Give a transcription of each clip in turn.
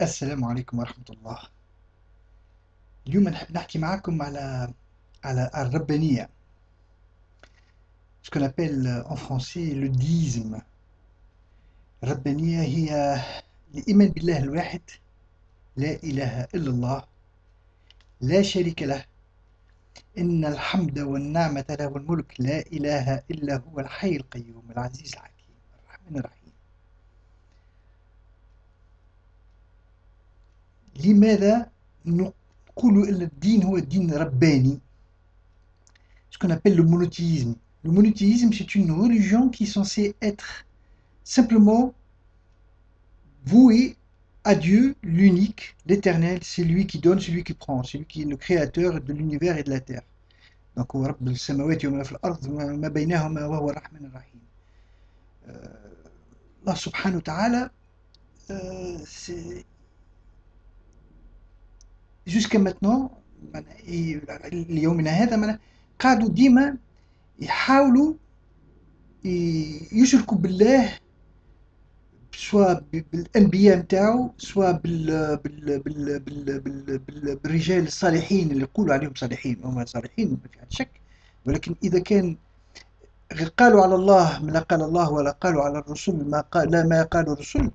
السلام عليكم ورحمة الله. اليوم نحب نحكي معاكم على الربانية. ce qu'on appelle en français le déisme. الربانية هي الإيمان بالله الواحد، لا إله إلا الله، لا شريك له، إن الحمد والنعمة له والملك، لا إله إلا هو الحي القيوم العزيز الحكيم الرحمن الرحيم. لماذا نقول أن الدين هو الدين رباني؟ ce qu'on appelle le monothéisme. Le monothéisme, c'est une religion qui est censée être simplement vouée à Dieu, l'unique, l'éternel, c'est lui qui donne, c'est lui qui prend, c'est lui qui est le créateur de l'univers et de la terre. Donc, هو رب السماوات وما في الأرض وما بينهما وهو الرحمن الرحيم. Allah subhanahu wa ta'ala, jusqu'à maintenant اليومنا هذا قاعدوا ديما يحاولوا يشركوا بالله، سواء بالانبياء نتاعو، سواء بالرجال الصالحين اللي يقولوا عليهم صالحين، هم صالحين ما في شك، ولكن اذا كان غير قالوا على الله ما لا قال الله، ولا قالوا على الرسل ما قال لا ما قالوا الرسل،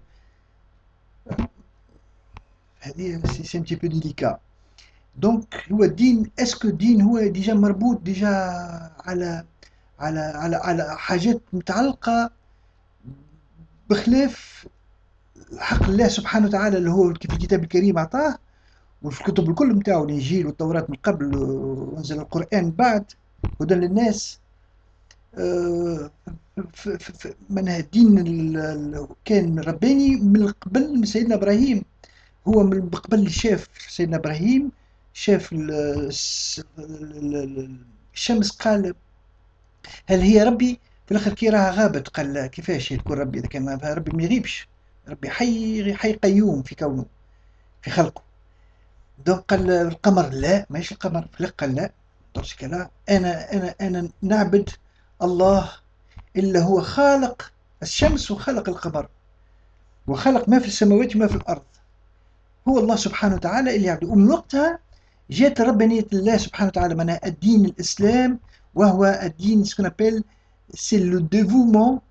هذه سي ان تي بو ديليكا. دونك هو الدين، اسكو الدين هو ديجا مربوط ديجا على على حاجات متعلقه بخلاف حق الله سبحانه وتعالى اللي هو كيف الكتاب الكريم عطاه، وفي الكتب الكل نتاعو، الانجيل والتوراة من قبل وانزل القرآن بعد هدى للناس. معناها الدين كان رباني من قبل من سيدنا ابراهيم. هو من قبل شاف سيدنا ابراهيم، شاف الشمس، قال هل هي ربي؟ في الاخر كي راها غابت قال كيفاش تكون ربي اذا كان ربي ما يغيبش، ربي حي قيوم في كونه في خلقه. دونك قال القمر لا ماشي القمر، فلق قال لا درسك لا، انا نعبد الله الا هو خالق الشمس وخلق القمر وخلق ما في السماوات وما في الارض، هو الله سبحانه وتعالى اللي يعبد. ومن وقتها جاءت ربانية الله سبحانه وتعالى، معناها الدين الاسلام، وهو الدين ce qu'on appelle c'est le dévouement,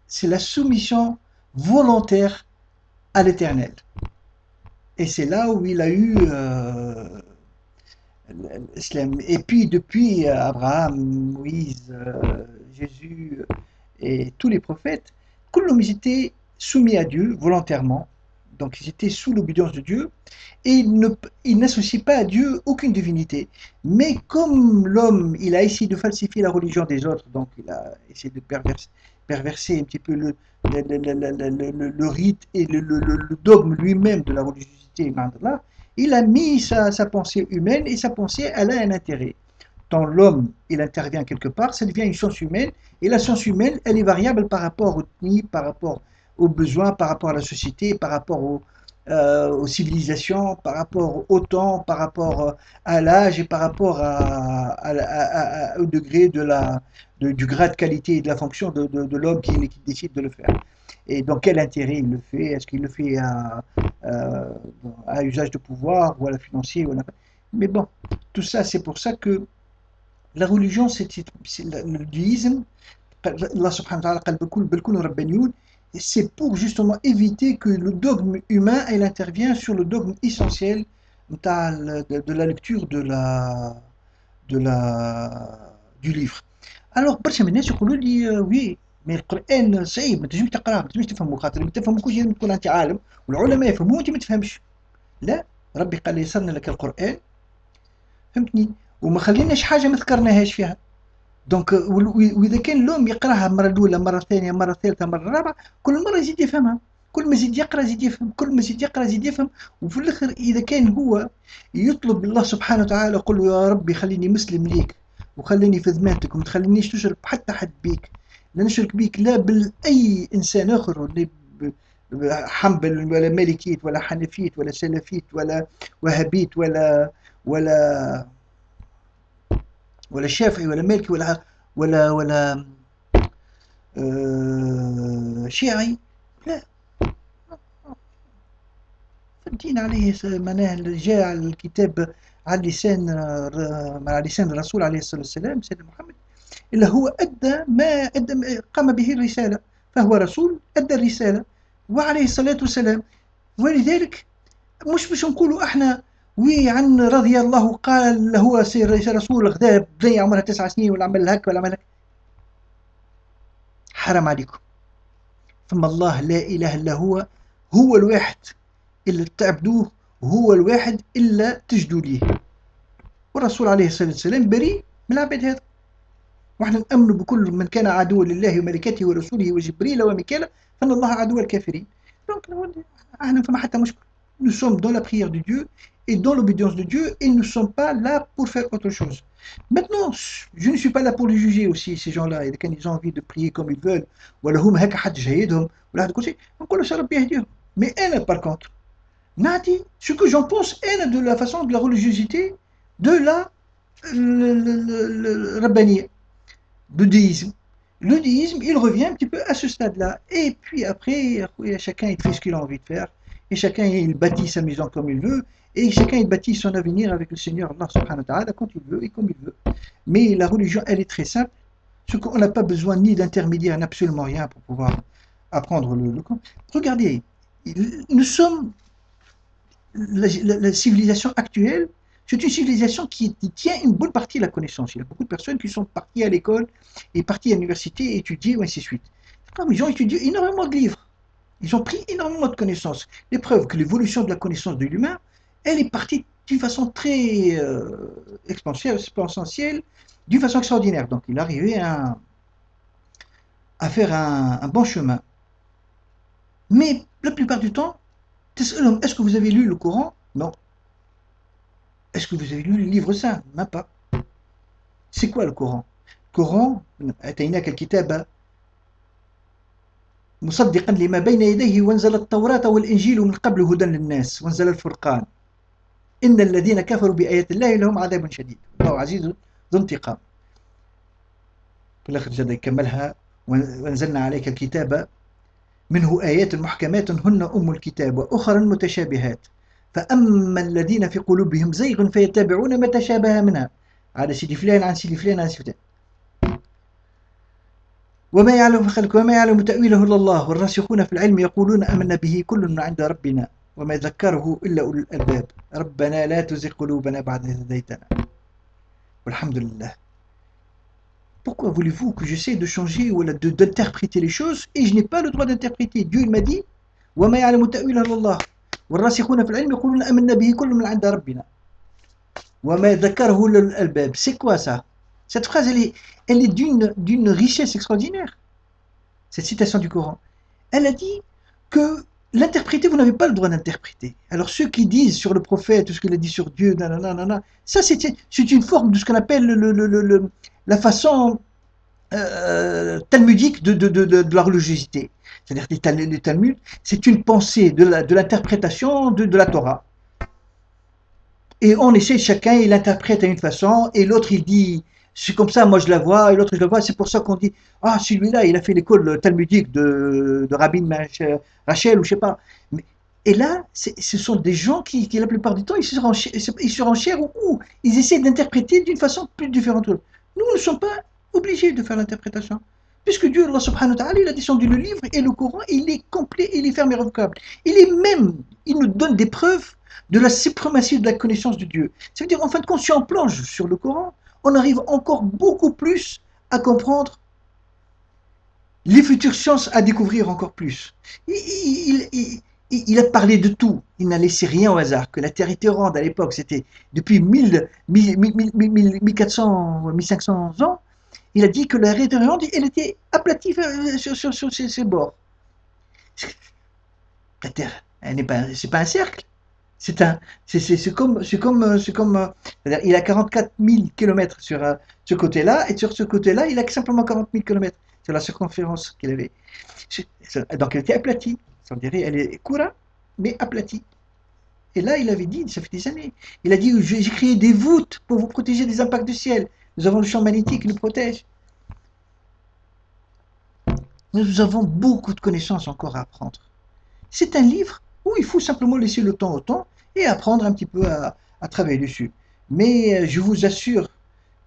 c'est la soumission volontaire à l'éternel. Et c'est là où il a eu l'islam. Et puis depuis Abraham, Moïse, Jésus et tous les prophètes, كلهم ils étaient soumis à Dieu volontairement, donc ils étaient sous l'obéissance de Dieu, et ils n'associent pas à Dieu aucune divinité. Mais comme l'homme, il a essayé de falsifier la religion des autres, donc il a essayé de perverser un petit peu le rite et le dogme lui-même de la religiosité, il a mis sa pensée humaine, et sa pensée, elle a un intérêt. Quand l'homme, il intervient quelque part, ça devient une science humaine, et la science humaine, elle est variable par rapport aux ethnies, par rapport aux besoins, par rapport à la société, par rapport aux civilisations, par rapport au temps, par rapport à l'âge, et par rapport au degré du grade de qualité et de la fonction de l'homme qui décide de le faire. Et dans quel intérêt il le fait? Est-ce qu'il le fait à usage de pouvoir, ou à la financier, ou à la... Mais bon, tout ça, c'est pour ça que la religion, c'est le déisme. Allah subhanahu wa ta'ala, c'est pour justement éviter que le dogme humain elle intervient sur le dogme essentiel de la lecture de du livre. Alors برشا من الناس يقولوا لي وي مي القرآن صعيب، ما تنجمش تقراه، ما تنجمش تفهمه، خاطر اللي تفهمه كل شيء تكون انت عالم والعلماء يفهموه وانت ما تفهمش. لا، ربي قال لي يسرنا لك القرآن، فهمتني، وما خليناش حاجة ما ذكرناهاش فيها. دونك واذا كان اليوم يقراها المره الاولى، المره الثانيه، المره الثالثه، المره الرابعه، كل مره يزيد يفهمها، كل ما يزيد يقرا يزيد يفهم، كل ما يزيد يقرا يزيد يفهم. وفي الاخر اذا كان هو يطلب الله سبحانه وتعالى، يقول له يا ربي خليني مسلم ليك، وخليني في ذمتك، وما تخلينيش نشرك حتى حد بيك، لا نشرك بيك لا باي انسان اخر، ولا حنبل ولا مالكيت ولا حنفيت ولا سلفيت ولا وهابيت ولا ولا شافعي ولا مالكي ولا شيعي، لا، الدين عليه معناه جاء الكتاب على لسان الرسول عليه الصلاة والسلام سيدنا محمد، اللي هو قام به الرسالة، فهو رسول أدى الرسالة وعليه الصلاة والسلام. ولذلك مش باش نقولوا احنا وي عن رضي الله قال هو سير رسول غدا بنية عمرها 9 سنين ولا عمل هكا ولا عمل هكا. حرام عليكم، ثم الله لا إله إلا هو، هو الواحد اللي تعبدوه، وهو الواحد إلا تجدوا ليه، والرسول عليه الصلاة والسلام بريء من العباد هذا. واحنا نأمن بكل من كان عدوا لله وملائكته ورسوله وجبريل وميكال فإن الله عدو الكافرين. Donc احنا فما حتى مشكل. Nous sommes dans la prière de Dieu et dans l'obéissance de Dieu et nous ne sommes pas là pour faire autre chose. Maintenant, je ne suis pas là pour les juger aussi ces gens-là. Quand ils ont envie de prier comme ils veulent, ولا هم هكا حد جايدهم ولا هذا كل شيء، نقول له ربي يهديهم. Mais أنا par contre نعطي ce que j'en pense أنا de la façon de la religiosité de la rabbaniya, le déisme. Le déisme, il revient un petit peu à ce stade-là. Et puis après, chacun il fait ce qu'il a envie de faire. Et chacun il bâtit sa maison comme il veut. Et chacun il bâtit son avenir avec le Seigneur Allah subhanahu wa ta'ala quand il veut et comme il veut. Mais la religion, elle est très simple. Ce qu'on n'a pas besoin ni d'intermédiaire, ni absolument rien pour pouvoir apprendre le Coran. Regardez, nous sommes la civilisation actuelle. C'est une civilisation qui tient une bonne partie de la connaissance. Il y a beaucoup de personnes qui sont parties à l'école et parties à l'université et étudier, et ainsi de suite. Ils ont étudié énormément de livres. Ils ont pris énormément de connaissances. Les preuves que l'évolution de la connaissance de l'humain, elle est partie d'une façon très exponentielle, d'une façon extraordinaire. Donc il est arrivé à faire un bon chemin. Mais la plupart du temps, est-ce que vous avez lu le Coran? Non. Est-ce que vous avez lu le livre saint? Même pas. C'est quoi le Coran? Le Coran, أتيناك الكتاب مصدقا لما بين يديه وانزل التوراة والإنجيل من قبل هدى للناس وانزل الفرقان إن الذين كفروا بآيات الله لهم عذاب شديد الله عزيز ذو انتقام. في الآخر جدا يكملها وانزلنا عليك الكتاب منه آيات محكمات هن أم الكتاب وأخرى متشابهات فأما الذين في قلوبهم زيغ فيتبعون ما تشابه منها على سيدي فلان عن سيدي فلان عن سيدي فلان وما يعلم تأويله إلا الله والراسخون في العلم يقولون آمنا به كل من عند ربنا وما يذكره إلا أولو الألباب ربنا لا تزغ قلوبنا بعد إذ هديتنا والحمد لله. Pourquoi voulez-vous que j'essaie de changer ou d'interpréter les choses et je n'ai pas le droit d'interpréter? Dieu il m'a dit وما يعلم تأويله إلا الله والراسخون في العلم يقولون آمنا به كل من عند ربنا وما يذكره إلا أولو الألباب. C'est quoi ça? Cette phrase, elle est d'une richesse extraordinaire. Cette citation du Coran. Elle a dit que l'interpréter, vous n'avez pas le droit d'interpréter. Alors ceux qui disent sur le prophète, tout ce qu'il a dit sur Dieu, nanana, ça c'est une forme de ce qu'on appelle la façon talmudique de la religiosité. C'est-à-dire que les Talmuds, c'est une pensée de l'interprétation de la Torah. Et on essaie, chacun il interprète à une façon, et l'autre il dit c'est comme ça, moi je la vois, et l'autre je la vois, c'est pour ça qu'on dit ah celui-là il a fait l'école talmudique de Rabbi Rachel ou je sais pas. Et là, ce sont des gens qui la plupart du temps ils surenchèrent ou ils essaient d'interpréter d'une façon plus différente. Nous ne sommes pas obligés de faire l'interprétation. Puisque Dieu, Allah subhanahu wa ta'ala, il a descendu le livre et le Coran, il est complet, il est ferme et irrévocable. Il nous donne des preuves de la suprématie de la connaissance de Dieu. Ça veut dire, en fin de compte, si on plonge sur le Coran, on arrive encore beaucoup plus à comprendre les futures sciences, à découvrir encore plus. Il a parlé de tout, il n'a laissé rien au hasard, que la Terre était ronde à l'époque, c'était depuis 1400, 1500 ans, il a dit que la Terre ronde, elle était aplatie sur ses bords. La Terre, c'est pas un cercle. C'est comme, c'est-à-dire, il a 44 000 km sur ce côté-là, et sur ce côté-là, il a simplement 40 000 km sur la circonférence qu'il avait. Donc elle était aplatie, ça veut dire elle est courante, mais aplatie. Et là, il avait dit, ça fait des années, il a dit, j'ai créé des voûtes pour vous protéger des impacts du ciel. Nous avons le champ magnétique qui nous protège. Nous avons beaucoup de connaissances encore à apprendre. C'est un livre où il faut simplement laisser le temps au temps et apprendre un petit peu à travailler dessus. Mais je vous assure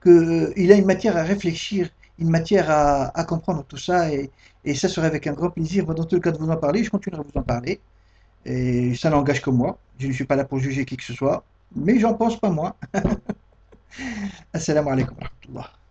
qu'il a une matière à réfléchir, une matière à comprendre tout ça, et ça serait avec un grand plaisir, moi, dans tout le cas de vous en parler, je continuerai à vous en parler, et ça n'engage que moi, je ne suis pas là pour juger qui que ce soit, mais j'en pense pas moi. Assalamu alaikum wa rahmatullah.